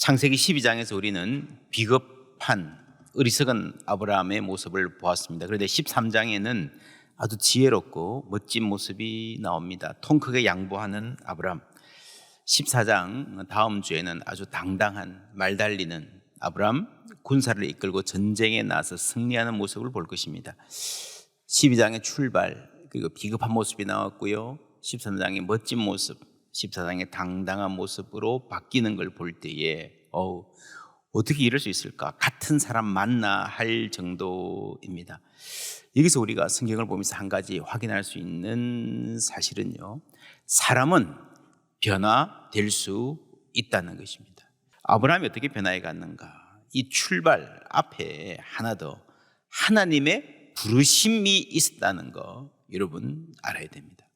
창세기 12장에서 우리는 비겁한 어리석은 아브라함의 모습을 보았습니다. 그런데 13장에는 아주 지혜롭고 멋진 모습이 나옵니다. 통 크게 양보하는 아브라함. 14장 다음 주에는 아주 당당한 말 달리는 아브라함, 군사를 이끌고 전쟁에 나서 승리하는 모습을 볼 것입니다. 12장의 출발, 그리고 비겁한 모습이 나왔고요. 13장의 멋진 모습, 14장의 당당한 모습으로 바뀌는 걸 볼 때에 어떻게 이럴 수 있을까? 같은 사람 맞나 할 정도입니다. 여기서 우리가 성경을 보면서 한 가지 확인할 수 있는 사실은요, 사람은 변화될 수 있다는 것입니다. 아브라함이 어떻게 변화해 갔는가? 이 출발 앞에 하나 더, 하나님의 부르심이 있었다는 거 여러분 알아야 됩니다.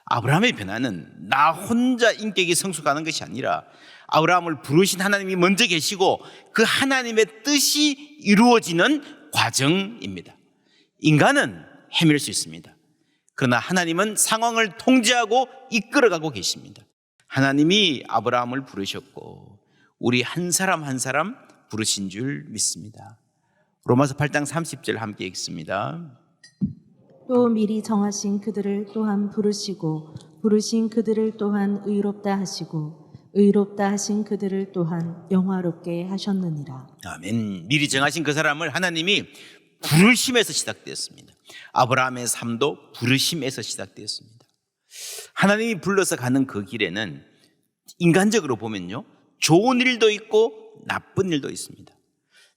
아브라함의 변화는 나 혼자 인격이 성숙하는 것이 아니라 아브라함을 부르신 하나님이 먼저 계시고 그 하나님의 뜻이 이루어지는 과정입니다. 인간은 헤맬 수 있습니다. 그러나 하나님은 상황을 통제하고 이끌어가고 계십니다. 하나님이 아브라함을 부르셨고 우리 한 사람 한 사람 부르신 줄 믿습니다. 로마서 8장 30절 함께 읽습니다. 또 미리 정하신 그들을 또한 부르시고 부르신 그들을 또한 의롭다 하시고 의롭다 하신 그들을 또한 영화롭게 하셨느니라. 아멘. 미리 정하신 그 사람을 하나님이 부르심에서 시작되었습니다. 아브라함의 삶도 부르심에서 시작되었습니다. 하나님이 불러서 가는 그 길에는 인간적으로 보면요, 좋은 일도 있고 나쁜 일도 있습니다.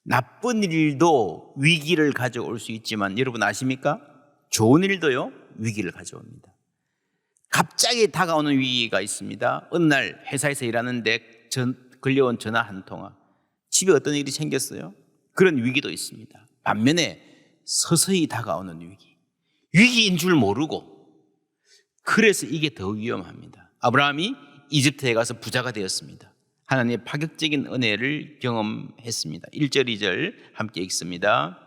나쁜 일도 위기를 가져올 수 있지만 여러분 아십니까? 좋은 일도요, 위기를 가져옵니다. 갑자기 다가오는 위기가 있습니다. 어느 날 회사에서 일하는데 걸려온 전화 한 통화, 집에 어떤 일이 생겼어요. 그런 위기도 있습니다. 반면에 서서히 다가오는 위기인 줄 모르고, 그래서 이게 더 위험합니다. 아브라함이 이집트에 가서 부자가 되었습니다. 하나님의 파격적인 은혜를 경험했습니다. 1절 2절 함께 읽습니다.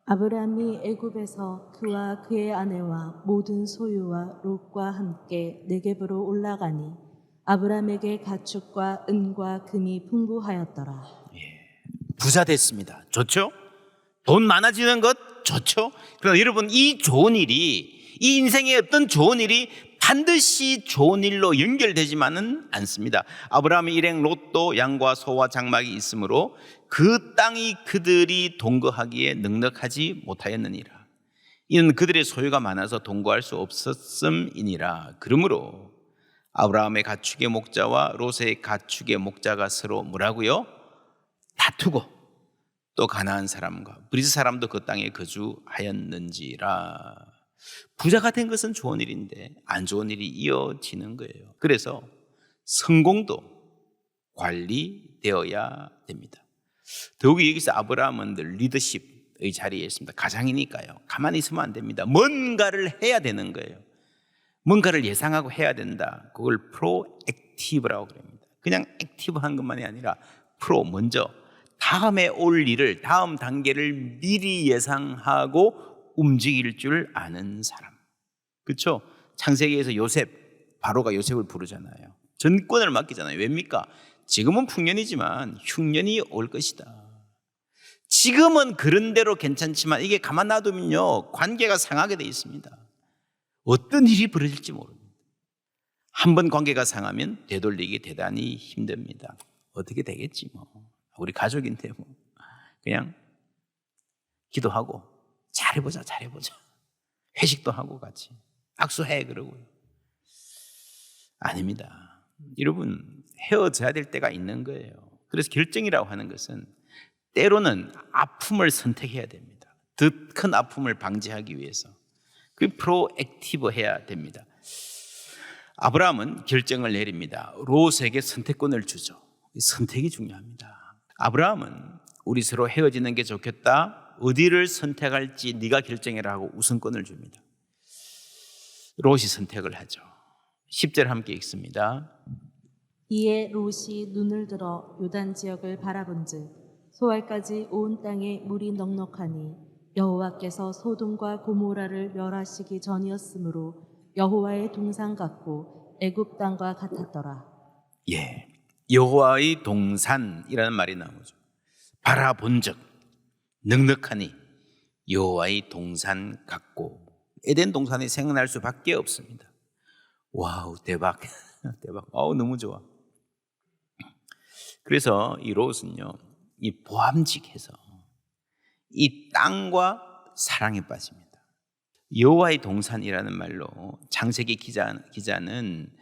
아브라함이 애굽에서 그와 그의 아내와 모든 소유와 롯과 함께 네겝으로 올라가니 아브라함에게 가축과 은과 금이 풍부하였더라. 부자 됐습니다. 좋죠? 돈 많아지는 것 좋죠? 그러나 여러분, 이 좋은 일이, 이 인생의 어떤 좋은 일이 반드시 좋은 일로 연결되지만은 않습니다. 아브라함의 일행 롯도 양과 소와 장막이 있으므로 그 땅이 그들이 동거하기에 넉넉하지 못하였느니라. 이는 그들의 소유가 많아서 동거할 수 없었음이니라. 그러므로 아브라함의 가축의 목자와 롯의 가축의 목자가 서로 뭐라고요? 다투고 또 가나안 사람과 브리스 사람도 그 땅에 거주하였는지라. 부자가 된 것은 좋은 일인데 안 좋은 일이 이어지는 거예요. 그래서 성공도 관리되어야 됩니다. 더욱이 여기서 아브라함은 늘 리더십의 자리에 있습니다. 가장이니까요. 가만히 있으면 안 됩니다. 뭔가를 해야 되는 거예요. 뭔가를 예상하고 해야 된다. 그걸 프로액티브라고 그럽니다. 그냥 액티브한 것만이 아니라 먼저 다음에 올 일을, 다음 단계를 미리 예상하고 움직일 줄 아는 사람. 그렇죠? 창세기에서 바로가 요셉을 부르잖아요. 전권을 맡기잖아요. 왜입니까? 지금은 풍년이지만 흉년이 올 것이다. 지금은 그런 대로 괜찮지만 이게 가만 놔두면요, 관계가 상하게 돼 있습니다. 어떤 일이 벌어질지 모릅니다. 한번 관계가 상하면 되돌리기 대단히 힘듭니다. 어떻게 되겠지 뭐. 우리 가족인데 뭐. 그냥 기도하고 잘해보자. 회식도 하고 같이 악수해 그러고요. 아닙니다. 여러분, 헤어져야 될 때가 있는 거예요. 그래서 결정이라고 하는 것은 때로는 아픔을 선택해야 됩니다. 더 큰 아픔을 방지하기 위해서. 그 프로액티브 해야 됩니다. 아브라함은 결정을 내립니다. 롯에게 선택권을 주죠. 선택이 중요합니다. 아브라함은 우리 서로 헤어지는 게 좋겠다, 어디를 선택할지 네가 결정해라 하고 우선권을 줍니다. 롯이 선택을 하죠. 10절 함께 읽습니다. 이에 롯이 눈을 들어 요단 지역을 바라본즉 소알까지 온 땅에 물이 넉넉하니 여호와께서 소돔과 고모라를 멸하시기 전이었으므로 여호와의 동산 같고 애굽 땅과 같았더라. 여호와의 동산이라는 말이 나오죠. 바라본즉 넉넉하니 여호와의 동산 같고, 에덴 동산이 생각날 수밖에 없습니다. 와우, 대박. 대박. 너무 좋아. 그래서 이 롯은요, 이 보암직해서 이 땅과 사랑에 빠집니다. 여호와의 동산이라는 말로 창세기 기자는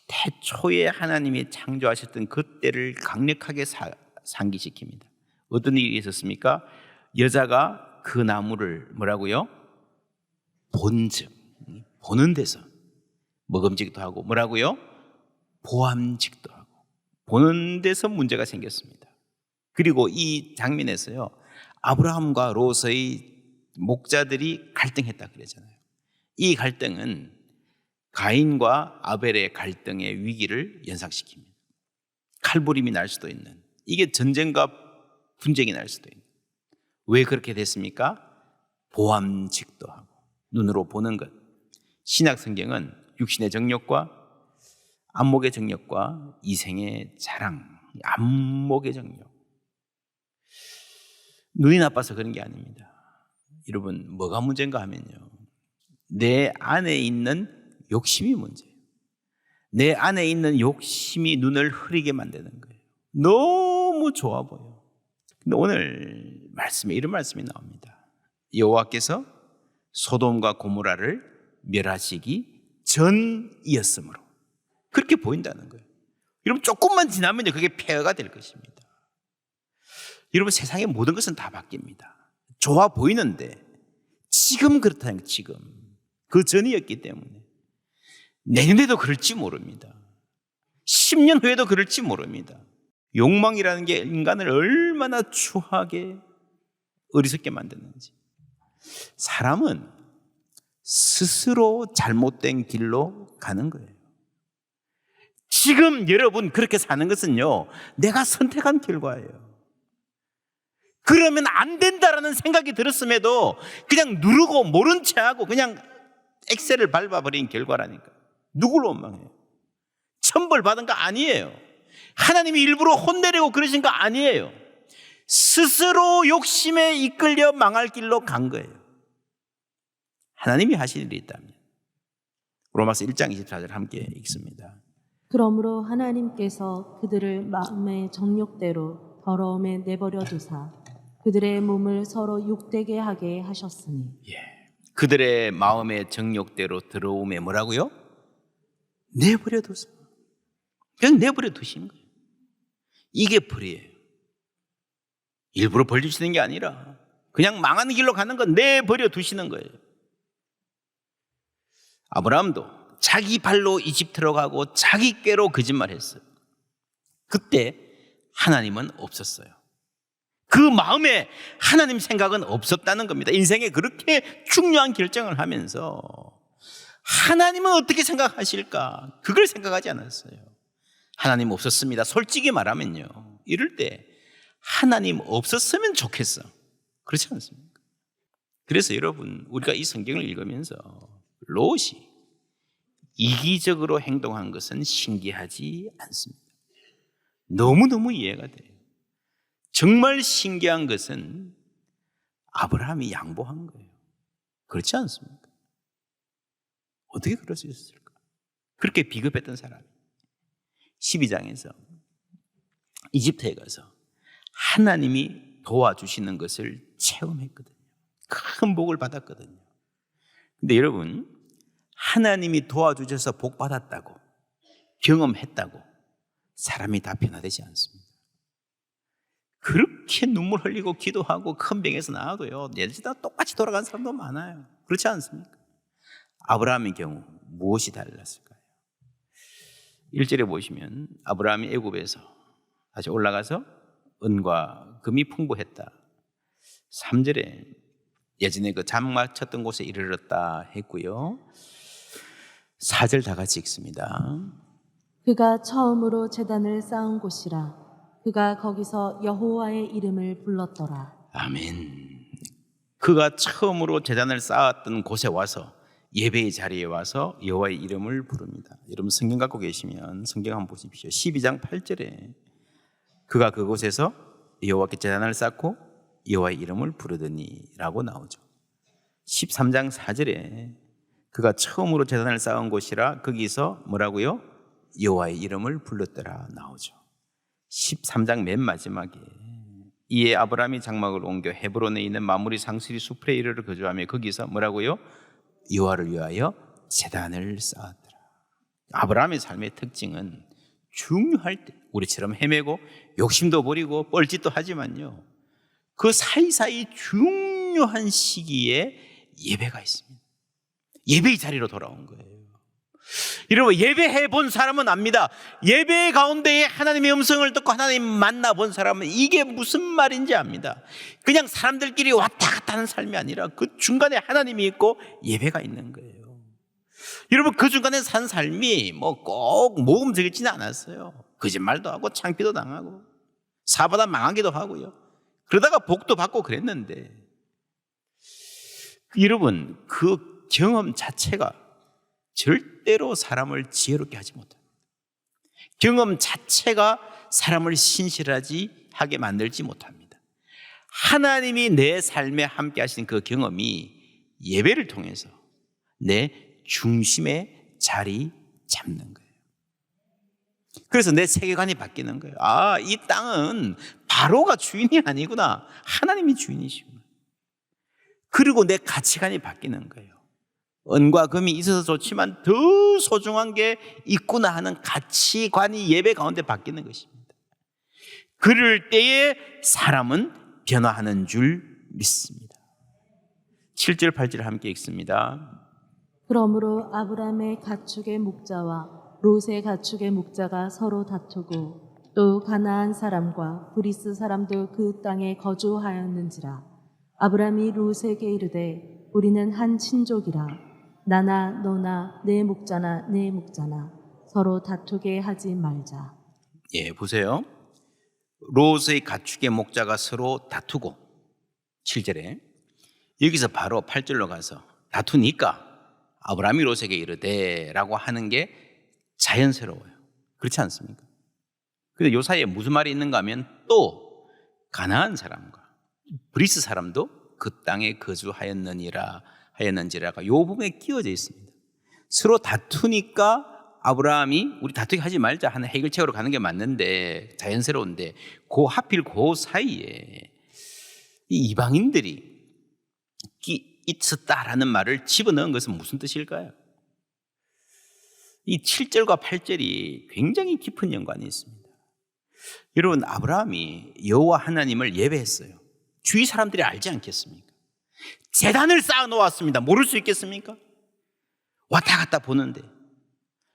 태초에 하나님이 창조하셨던 그때를 강력하게 상기시킵니다. 어떤 일이 있었습니까? 여자가 그 나무를 뭐라고요? 본즉, 보는 데서 먹음직도 하고, 뭐라고요? 보암직도 하고, 보는 데서 문제가 생겼습니다. 그리고 이 장면에서요, 아브라함과 롯의 목자들이 갈등했다 그러잖아요. 이 갈등은 가인과 아벨의 갈등의 위기를 연상시킵니다. 칼부림이 날 수도 있는, 이게 전쟁과 분쟁이 날 수도 있는. 왜 그렇게 됐습니까? 보암직도 하고, 눈으로 보는 것. 신약 성경은 육신의 정욕과 안목의 정욕과 이생의 자랑, 안목의 정욕. 눈이 나빠서 그런 게 아닙니다. 여러분, 뭐가 문제인가 하면요, 내 안에 있는 욕심이 문제예요. 내 안에 있는 욕심이 눈을 흐리게 만드는 거예요. 너무 좋아 보여. 근데 오늘 말씀에 이런 말씀이 나옵니다. 여호와께서 소돔과 고모라를 멸하시기 전이었으므로, 그렇게 보인다는 거예요. 여러분, 조금만 지나면요, 그게 폐허가 될 것입니다. 여러분, 세상의 모든 것은 다 바뀝니다. 좋아 보이는데 지금 그렇다는 거예요. 지금 그 전이었기 때문에 내년에도 그럴지 모릅니다. 10년 후에도 그럴지 모릅니다. 욕망이라는 게 인간을 얼마나 추하게 어리석게 만드는지. 사람은 스스로 잘못된 길로 가는 거예요. 지금 여러분 그렇게 사는 것은요, 내가 선택한 결과예요. 그러면 안 된다라는 생각이 들었음에도 그냥 누르고 모른 채 하고 그냥 엑셀을 밟아버린 결과라니까. 누굴 원망해요? 천벌 받은 거 아니에요. 하나님이 일부러 혼내려고 그러신 거 아니에요. 스스로 욕심에 이끌려 망할 길로 간 거예요. 하나님이 하실 일이 있다면. 로마서 1장 24절 함께 읽습니다. 그러므로 하나님께서 그들을 마음의 정욕대로 더러움에 내버려 두사 그들의 몸을 서로 욕되게 하게 하셨으니. 그들의 마음의 정욕대로 더러움에 뭐라고요? 내버려 두사. 그냥 내버려 두신 거예요. 이게 불이에요. 일부러 벌 주시는 게 아니라 그냥 망하는 길로 가는 건 내버려 두시는 거예요. 아브라함도 자기 발로 이집트로 가고 자기 꾀로 거짓말했어요. 그때 하나님은 없었어요. 그 마음에 하나님 생각은 없었다는 겁니다. 인생에 그렇게 중요한 결정을 하면서 하나님은 어떻게 생각하실까? 그걸 생각하지 않았어요. 하나님 없었습니다. 솔직히 말하면요, 이럴 때 하나님 없었으면 좋겠어. 그렇지 않습니까? 그래서 여러분, 우리가 이 성경을 읽으면서 롯이 이기적으로 행동한 것은 신기하지 않습니다. 너무너무 이해가 돼요. 정말 신기한 것은 아브라함이 양보한 거예요. 그렇지 않습니까? 어떻게 그럴 수 있었을까? 그렇게 비겁했던 사람이 12장에서 이집트에 가서 하나님이 도와주시는 것을 체험했거든요. 큰 복을 받았거든요. 근데 여러분, 하나님이 도와주셔서 복 받았다고, 경험했다고 사람이 다 변화되지 않습니다. 그렇게 눈물 흘리고 기도하고 큰 병에서 나와도요, 내지다 똑같이 돌아간 사람도 많아요. 그렇지 않습니까? 아브라함의 경우 무엇이 달랐을까요? 1절에 보시면 아브라함이 애굽에서 다시 올라가서 은과 금이 풍부했다. 3절에 예전에 그 잠 맞췄던 곳에 이르렀다 했고요. 4절 다 같이 읽습니다. 그가 처음으로 제단을 쌓은 곳이라. 그가 거기서 여호와의 이름을 불렀더라. 아멘. 그가 처음으로 제단을 쌓았던 곳에 와서 예배의 자리에 와서 여호와의 이름을 부릅니다. 여러분 성경 갖고 계시면 성경 한번 보십시오. 12장 8절에 그가 그곳에서 여호와께 제단을 쌓고 여호와의 이름을 부르더니라고 나오죠. 13장 4절에 그가 처음으로 제단을 쌓은 곳이라 거기서 뭐라고요? 여호와의 이름을 불렀더라 나오죠. 13장 맨 마지막에 이에 아브라함이 장막을 옮겨 헤브론에 있는 마므리 상수리 숲에 이르러 거주하며 거기서 뭐라고요? 여호와를 위하여 제단을 쌓았더라. 아브라함의 삶의 특징은 중요할 때 우리처럼 헤매고 욕심도 부리고 뻘짓도 하지만요, 그 사이사이 중요한 시기에 예배가 있습니다. 예배의 자리로 돌아온 거예요. 여러분, 예배해 본 사람은 압니다. 예배 가운데에 하나님의 음성을 듣고 하나님 만나본 사람은 이게 무슨 말인지 압니다. 그냥 사람들끼리 왔다 갔다 하는 삶이 아니라 그 중간에 하나님이 있고 예배가 있는 거예요. 여러분, 그 중간에 산 삶이 뭐 꼭 모험적이지는 않았어요. 거짓말도 하고 창피도 당하고 사바다 망하기도 하고요. 그러다가 복도 받고 그랬는데, 여러분, 그 경험 자체가 절대로 사람을 지혜롭게 하지 못합니다. 경험 자체가 사람을 신실하게 만들지 못합니다. 하나님이 내 삶에 함께 하신 그 경험이 예배를 통해서 내 중심에 자리 잡는 거예요. 그래서 내 세계관이 바뀌는 거예요. 아, 이 땅은 바로가 주인이 아니구나. 하나님이 주인이시구나. 그리고 내 가치관이 바뀌는 거예요. 은과 금이 있어서 좋지만 더 소중한 게 있구나 하는 가치관이 예배 가운데 바뀌는 것입니다. 그럴 때에 사람은 변화하는 줄 믿습니다. 7절 8절 함께 읽습니다. 그러므로 아브라함의 가축의 목자와 롯의 가축의 목자가 서로 다투고 또 가나안 사람과 브리스 사람도 그 땅에 거주하였는지라. 아브라함이 롯에게 이르되 우리는 한 친족이라. 나나 너나 내 목자나 내 목자나 서로 다투게 하지 말자. 예, 보세요. 롯의 가축의 목자가 서로 다투고, 7절에 여기서 바로 8절로 가서 다투니까 아브라함이 롯에게 이르되 라고 하는 게 자연스러워요. 그렇지 않습니까? 근데 요 사이에 무슨 말이 있는가 하면 또 가나안 사람과 브리스 사람도 그 땅에 거주하였는지라가 요 부분에 끼워져 있습니다. 서로 다투니까 아브라함이 우리 다투게 하지 말자 하는 해결책으로 가는 게 맞는데, 자연스러운데 하필 그 사이에 이 이방인들이 있었다라는 말을 집어넣은 것은 무슨 뜻일까요? 이 7절과 8절이 굉장히 깊은 연관이 있습니다. 여러분, 아브라함이 여호와 하나님을 예배했어요. 주위 사람들이 알지 않겠습니까? 제단을 쌓아 놓았습니다. 모를 수 있겠습니까? 왔다 갔다 보는데,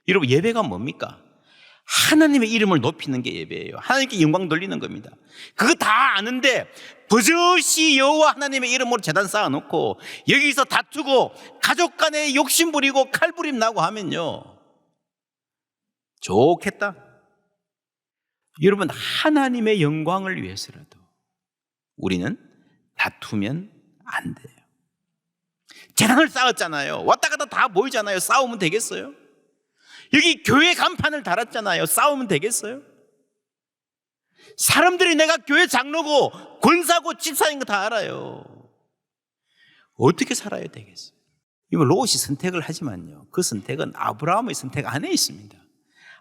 여러분, 예배가 뭡니까? 하나님의 이름을 높이는 게 예배예요. 하나님께 영광 돌리는 겁니다. 그거 다 아는데 버젓이 여호와 하나님의 이름으로 제단 쌓아놓고 여기서 다투고 가족 간에 욕심 부리고 칼부림 나고 하면요, 좋겠다. 여러분, 하나님의 영광을 위해서라도 우리는 다투면 안 돼요. 제단을 쌓았잖아요. 왔다 갔다 다 보이잖아요. 싸우면 되겠어요? 여기 교회 간판을 달았잖아요. 싸우면 되겠어요? 사람들이 내가 교회 장로고 권사고 집사인 거 다 알아요. 어떻게 살아야 되겠어요? 이거 롯이 선택을 하지만요, 그 선택은 아브라함의 선택 안에 있습니다.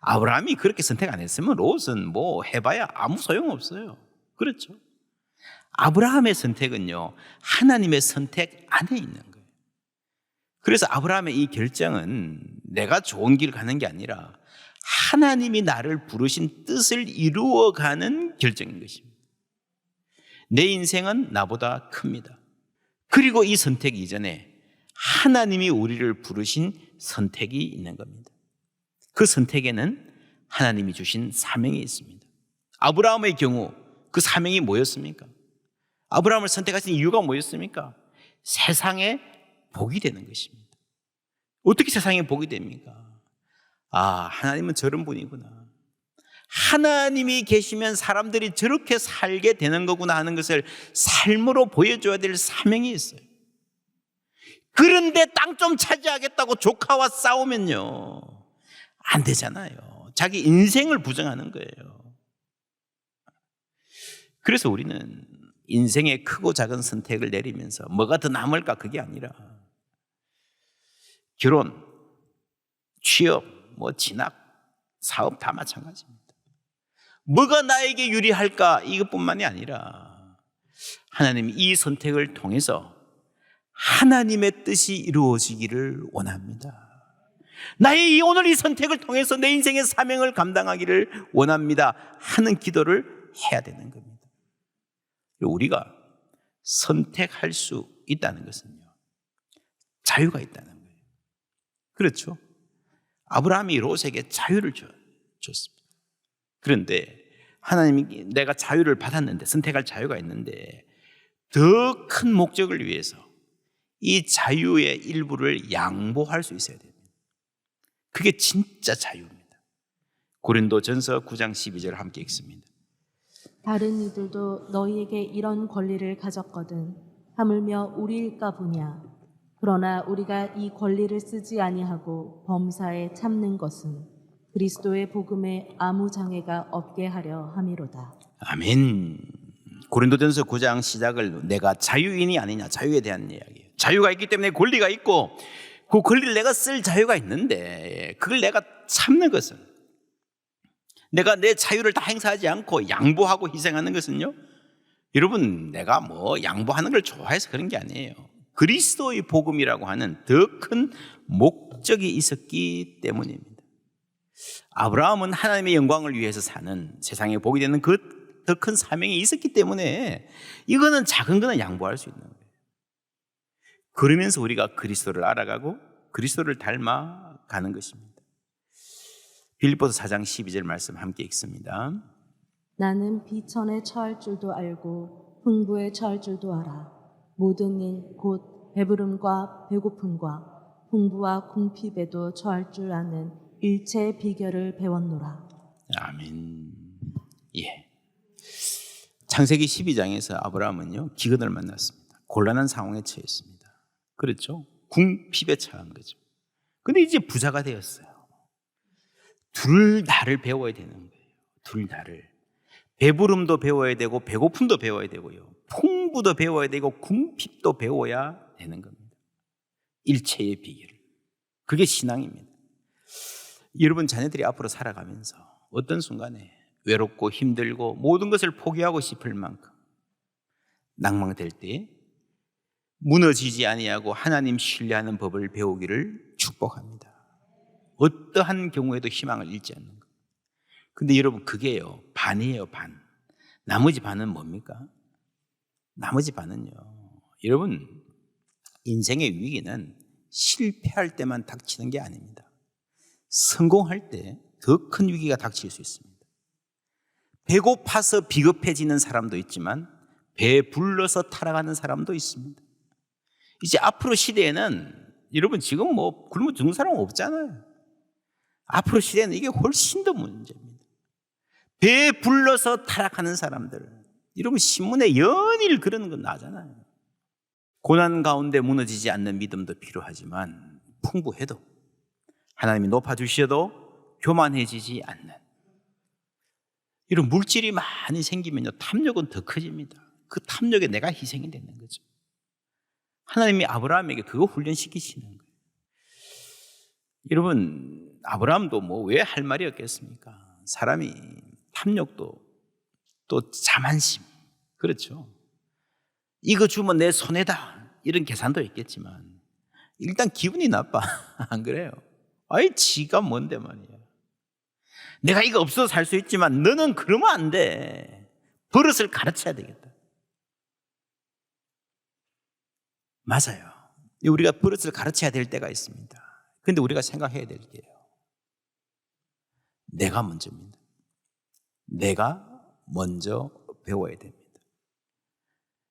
아브라함이 그렇게 선택 안 했으면 롯은 뭐 해봐야 아무 소용없어요. 그렇죠? 아브라함의 선택은요, 하나님의 선택 안에 있는 거예요. 그래서 아브라함의 이 결정은 내가 좋은 길 가는 게 아니라 하나님이 나를 부르신 뜻을 이루어가는 결정인 것입니다. 내 인생은 나보다 큽니다. 그리고 이 선택 이전에 하나님이 우리를 부르신 선택이 있는 겁니다. 그 선택에는 하나님이 주신 사명이 있습니다. 아브라함의 경우 그 사명이 뭐였습니까? 아브라함을 선택하신 이유가 뭐였습니까? 세상에 복이 되는 것입니다. 어떻게 세상에 복이 됩니까? 아, 하나님은 저런 분이구나. 하나님이 계시면 사람들이 저렇게 살게 되는 거구나 하는 것을 삶으로 보여줘야 될 사명이 있어요. 그런데 땅 좀 차지하겠다고 조카와 싸우면요, 안 되잖아요. 자기 인생을 부정하는 거예요. 그래서 우리는 인생의 크고 작은 선택을 내리면서 뭐가 더 남을까, 그게 아니라 결혼, 취업, 진학, 사업 다 마찬가지입니다. 뭐가 나에게 유리할까, 이것뿐만이 아니라 하나님이 이 선택을 통해서 하나님의 뜻이 이루어지기를 원합니다. 나의 오늘 이 선택을 통해서 내 인생의 사명을 감당하기를 원합니다 하는 기도를 해야 되는 겁니다. 우리가 선택할 수 있다는 것은요, 자유가 있다는 거예요. 그렇죠? 아브라함이 롯에게 자유를 줬습니다. 그런데 하나님이 내가 자유를 받았는데, 선택할 자유가 있는데 더 큰 목적을 위해서 이 자유의 일부를 양보할 수 있어야 됩니다. 그게 진짜 자유입니다. 고린도전서 9장 12절 함께 읽습니다. 다른 이들도 너희에게 이런 권리를 가졌거든 하물며 우리일까 보냐. 그러나 우리가 이 권리를 쓰지 아니하고 범사에 참는 것은 그리스도의 복음에 아무 장애가 없게 하려 함이로다. 아멘. 고린도전서 9장 시작을 내가 자유인이 아니냐, 자유에 대한 이야기예요. 자유가 있기 때문에 권리가 있고, 그 권리를 내가 쓸 자유가 있는데 그걸 내가 참는 것은, 내가 내 자유를 다 행사하지 않고 양보하고 희생하는 것은요, 여러분, 내가 양보하는 걸 좋아해서 그런 게 아니에요. 그리스도의 복음이라고 하는 더 큰 목적이 있었기 때문입니다. 아브라함은 하나님의 영광을 위해서 사는, 세상에 복이 되는 그 더 큰 사명이 있었기 때문에 이거는 작은 거는 양보할 수 있는 거예요. 그러면서 우리가 그리스도를 알아가고 그리스도를 닮아가는 것입니다. 빌립보서 4장 12절 말씀 함께 읽습니다. 나는 비천에 처할 줄도 알고 풍부에 처할 줄도 알아. 모든 일 곧 배부름과 배고픔과 풍부와 궁핍에도 처할 줄 아는 일체의 비결을 배웠노라. 아멘. 예. 창세기 12장에서 아브라함은요, 기근을 만났습니다. 곤란한 상황에 처했습니다. 그렇죠? 궁핍에 처한 거죠. 근데 이제 부자가 되었어요. 둘 다를 배워야 되는 거예요. 둘 다를. 배부름도 배워야 되고 배고픔도 배워야 되고요, 풍부도 배워야 되고 궁핍도 배워야 되는 겁니다. 일체의 비결. 그게 신앙입니다. 여러분 자녀들이 앞으로 살아가면서 어떤 순간에 외롭고 힘들고 모든 것을 포기하고 싶을 만큼 낭망될 때 무너지지 아니하고 하나님 신뢰하는 법을 배우기를 축복합니다. 어떠한 경우에도 희망을 잃지 않는 것. 근데 여러분, 그게요, 반이에요, 반. 나머지 반은 뭡니까? 나머지 반은요, 여러분, 인생의 위기는 실패할 때만 닥치는 게 아닙니다. 성공할 때 더 큰 위기가 닥칠 수 있습니다. 배고파서 비겁해지는 사람도 있지만 배불러서 타락하는 사람도 있습니다. 이제 앞으로 시대에는 여러분, 지금 굶어 죽는 사람은 없잖아요. 앞으로 시대에는 이게 훨씬 더 문제입니다. 배불러서 타락하는 사람들, 여러분 신문에 연일 그러는 건 나잖아요. 고난 가운데 무너지지 않는 믿음도 필요하지만 풍부해도, 하나님이 높아주셔도 교만해지지 않는 이런 물질이 많이 생기면요, 탐욕은 더 커집니다. 그 탐욕에 내가 희생이 되는 거죠. 하나님이 아브라함에게 그거 훈련시키시는 거예요. 여러분, 아브라함도 왜 할 말이 없겠습니까? 사람이 탐욕도 또 자만심, 그렇죠? 이거 주면 내 손해다, 이런 계산도 있겠지만 일단 기분이 나빠. 안 그래요? 아이, 지가 뭔데 말이야. 내가 이거 없어도 살 수 있지만 너는 그러면 안 돼. 버릇을 가르쳐야 되겠다. 맞아요. 우리가 버릇을 가르쳐야 될 때가 있습니다. 그런데 우리가 생각해야 될 게요, 내가 먼저입니다. 내가 먼저 배워야 됩니다.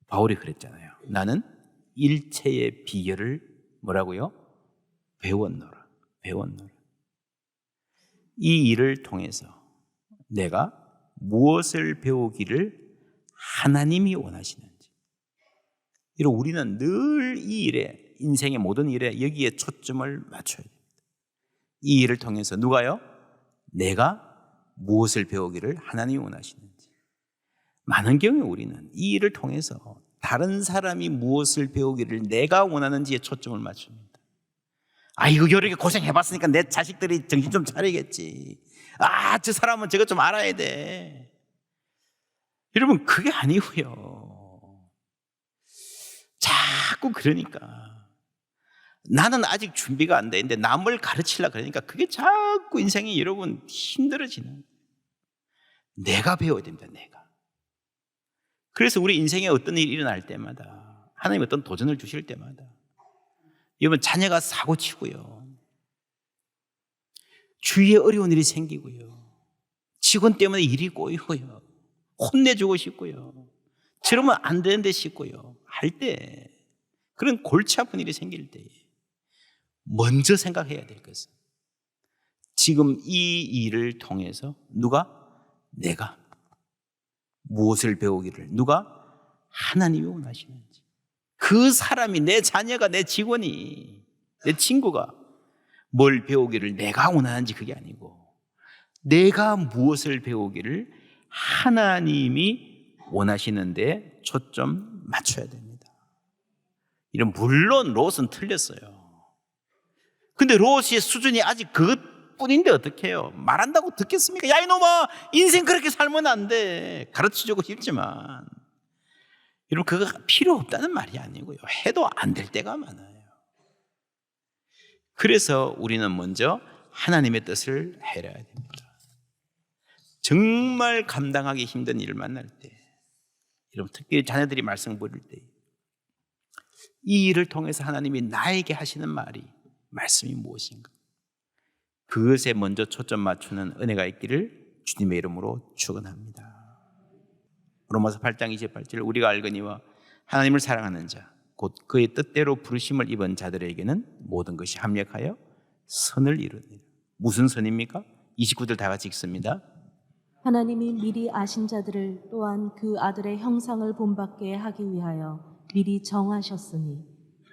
바울이 그랬잖아요. 나는 일체의 비결을 뭐라고요? 배웠노라. 이 일을 통해서 내가 무엇을 배우기를 하나님이 원하시는지, 이런 우리는 늘 이 일에 인생의 모든 일에 여기에 초점을 맞춰야 됩니다. 이 일을 통해서 누가요? 내가 무엇을 배우기를 하나님이 원하시는지. 많은 경우에 우리는 이 일을 통해서 다른 사람이 무엇을 배우기를 내가 원하는지에 초점을 맞춥니다. 이거 여러 개 고생해봤으니까 내 자식들이 정신 좀 차리겠지. 저 사람은 저것 좀 알아야 돼. 여러분, 그게 아니고요. 자꾸 그러니까 나는 아직 준비가 안 되는데 남을 가르치려고 그러니까 그게 자꾸 인생이 여러분 힘들어지는. 내가 배워야 됩니다. 내가. 그래서 우리 인생에 어떤 일이 일어날 때마다, 하나님 어떤 도전을 주실 때마다, 여러분 자녀가 사고치고요, 주위에 어려운 일이 생기고요, 직원 때문에 일이 꼬이고요, 혼내주고 싶고요, 저러면 안 되는데 싶고요 할 때, 그런 골치 아픈 일이 생길 때 먼저 생각해야 될 것은 지금 이 일을 통해서 누가? 내가 무엇을 배우기를 누가? 하나님이 원하시는지. 그 사람이, 내 자녀가, 내 직원이, 내 친구가 뭘 배우기를 내가 원하는지 그게 아니고 내가 무엇을 배우기를 하나님이 원하시는데 초점 맞춰야 됩니다. 물론 롯은 틀렸어요. 근데 롯의 수준이 아직 그것뿐인데 어떻게 해요? 말한다고 듣겠습니까? 야 이놈아, 인생 그렇게 살면 안 돼. 가르쳐주고 싶지만 여러분, 그거 필요 없다는 말이 아니고요, 해도 안 될 때가 많아요. 그래서 우리는 먼저 하나님의 뜻을 헤아려야 됩니다. 정말 감당하기 힘든 일을 만날 때, 여러분 특히 자녀들이 말씀 부를 때, 이 일을 통해서 하나님이 나에게 하시는 말씀이 무엇인가, 그것에 먼저 초점 맞추는 은혜가 있기를 주님의 이름으로 축원합니다. 로마서 8장 28절, 우리가 알거니와 하나님을 사랑하는 자 곧 그의 뜻대로 부르심을 입은 자들에게는 모든 것이 합력하여 선을 이루느니라. 무슨 선입니까? 29절 다 같이 읽습니다. 하나님이 미리 아신 자들을 또한 그 아들의 형상을 본받게 하기 위하여 미리 정하셨으니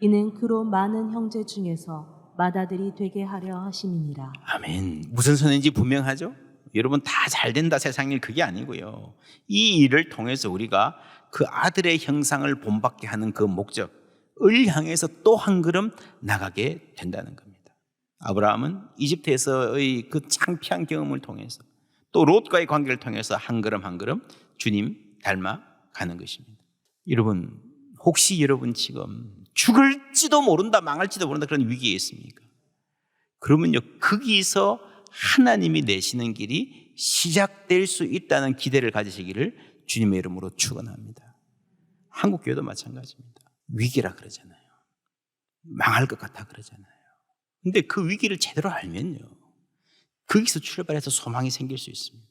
이는 그로 많은 형제 중에서 맏아들이 되게 하려 하심이니라. 아멘. 무슨 선인지 분명하죠? 여러분 다 잘된다 세상 일 그게 아니고요, 이 일을 통해서 우리가 그 아들의 형상을 본받게 하는 그 목적을 향해서 또 한 걸음 나가게 된다는 겁니다. 아브라함은 이집트에서의 그 창피한 경험을 통해서 또 롯과의 관계를 통해서 한 걸음 한 걸음 주님 닮아가는 것입니다. 여러분, 혹시 여러분 지금 죽을지도 모른다, 망할지도 모른다 그런 위기에 있습니까? 그러면요, 거기서 하나님이 내시는 길이 시작될 수 있다는 기대를 가지시기를 주님의 이름으로 축원합니다. 한국교회도 마찬가지입니다. 위기라 그러잖아요. 망할 것 같아 그러잖아요. 근데 그 위기를 제대로 알면요, 거기서 출발해서 소망이 생길 수 있습니다.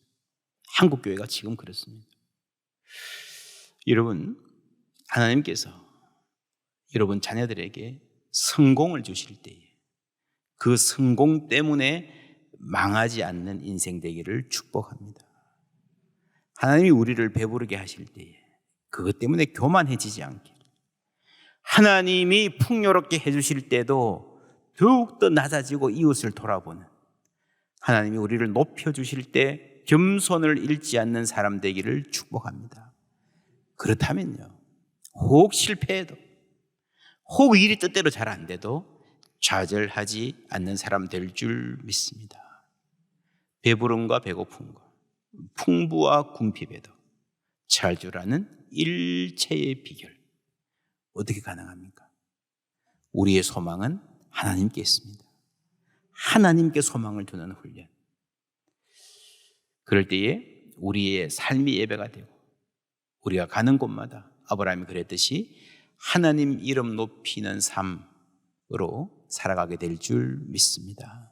한국교회가 지금 그렇습니다. 여러분, 하나님께서 여러분 자녀들에게 성공을 주실 때에 그 성공 때문에 망하지 않는 인생 되기를 축복합니다. 하나님이 우리를 배부르게 하실 때에 그것 때문에 교만해지지 않게, 하나님이 풍요롭게 해주실 때도 더욱더 낮아지고 이웃을 돌아보는, 하나님이 우리를 높여주실 때 겸손을 잃지 않는 사람 되기를 축복합니다. 그렇다면요, 혹 실패해도, 혹 일이 뜻대로 잘 안 돼도 좌절하지 않는 사람 될 줄 믿습니다. 배부름과 배고픔과 풍부와 궁핍에도 잘 줄 아는 일체의 비결, 어떻게 가능합니까? 우리의 소망은 하나님께 있습니다. 하나님께 소망을 두는 훈련. 그럴 때에 우리의 삶이 예배가 되고 우리가 가는 곳마다 아브라함이 그랬듯이 하나님 이름 높이는 삶으로 살아가게 될 줄 믿습니다.